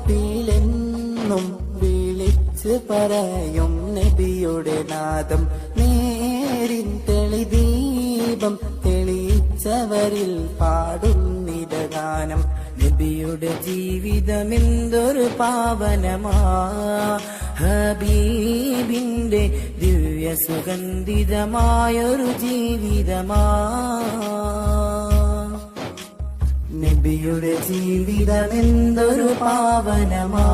ലോകത്തിലെന്നും വിളിച്ച് പറയും നബിയുടെ നാദം നേരിൻ തെളിദീപം തെളിയിച്ചവരിൽ പാടുന്നിട ഗാനം നബിയുടെ ജീവിതമെന്തൊരു പാവനമാ ഹബീബിന്റെ ദിവ്യ സുഗന്ധിതമായൊരു ജീവിതമാ നബിയുടെ ജീവിതമെന്തൊരു പാവനമാ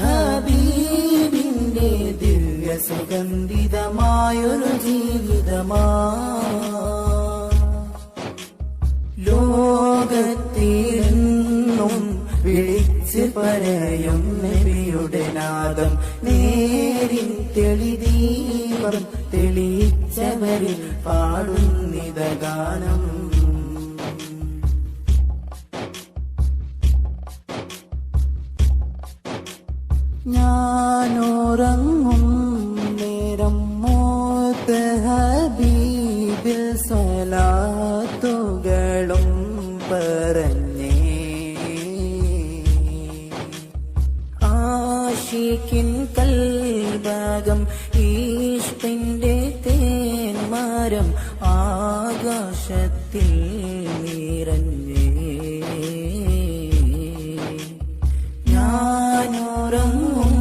ഹബീബിന്റെ ദിവ്യ സുഗന്ധിതമായൊരു ജീവിതമാ ലോകത്തിലെന്നും വിളിച്ച് പറയും നബിയുടെ നാദം നേരിൻ തെളിദീപം തെളിയിച്ചവരിൽ പാടുന്നിത ഗാനം ഞാനുറങ്ങും നേരം മോത്ത് ഹബീബിൽ സ്വലാത്തുകളും പറഞ്ഞേ ആശിക്കിൻ കൽബകം ഈഷ്കിന്റെ തേന്മരം ആകാശത്തിൽ നിറഞ്ഞേ ഞാനുറങ്ങും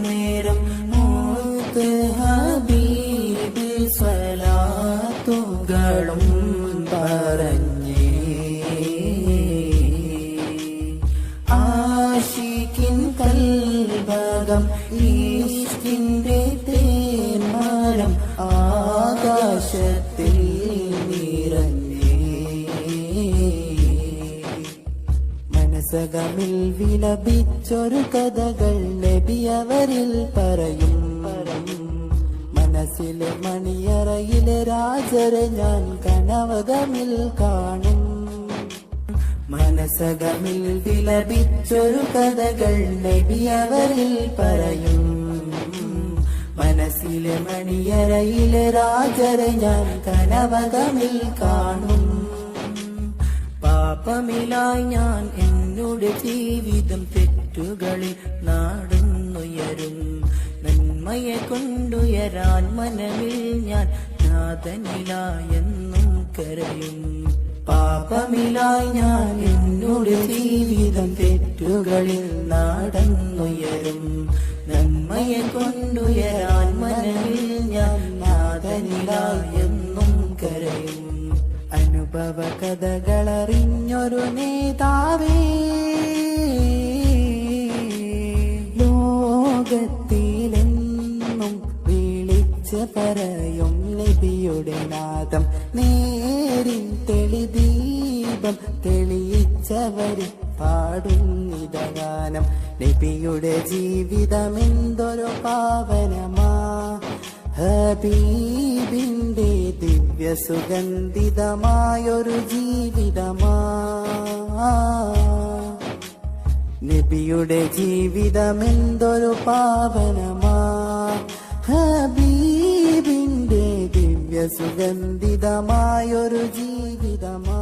നേരം മോത്ത് ഹബീബിൽ സ്വലാത്തുകളും പറഞ്ഞേ ആശിക്കിൻ കൽബകം ഈഷ്കിന്റെ തേന്മരം ആകാശത്തിൽ നിറഞ്ഞേ മനസ്സകമിൽ വിലപിച്ചൊരു കഥകൾ നബി അവരിൽ പറയും മനസ്സിലെ മണിയറയിലെ രാജരെ ഞാൻ കനവകമിൽ കാണും മനസ്സകമിൽ വിലപിച്ചൊരു കഥകൾ നബി അവരിൽ പറയും മനസ്സിലെ മണിയറയിലെ രാജരെ ഞാൻ കനവകമിൽ കാണും പാപമിലായി ഞാൻ എന്നുടെ ജീവിതം തെറ്റുകളിൽ നാടുന്നുയരും നന്മയെ കൊണ്ടുയരാൻ മനമിൽ ഞാൻ നാഥനിലായെന്നും കരയും പാപമിലായി ഞാൻ എന്നുടെ ജീവിതം തെറ്റുകളിൽ നാടുന്നുയരും നന്മയെ കൊണ്ടുയരാൻ മനമിൽ ഞാൻ നാഥനിലായെന്നും കരയും അനുഭവ കഥകളറിഞ്ഞൊരു നേതാവേ ലോകത്തിലെന്നും വിളിച്ച് പറയും നബിയുടെ നാദം നേരിൻ തെളിദീപം തെളിയിച്ചവരിൽ പാടുന്നിത ഗാനം നബിയുടെ ജീവിതമെന്തൊരു പാവനമാ ഹബീബിന്റെ ദിവ്യ സുഗന്ധിതമായൊരു ജീവിതമാ നബിയുടെ ജീവിതമെന്തൊരു പാവനമാ ഹബീബിന്റെ ദിവ്യ സുഗന്ധിതമായൊരു ജീവിതമാ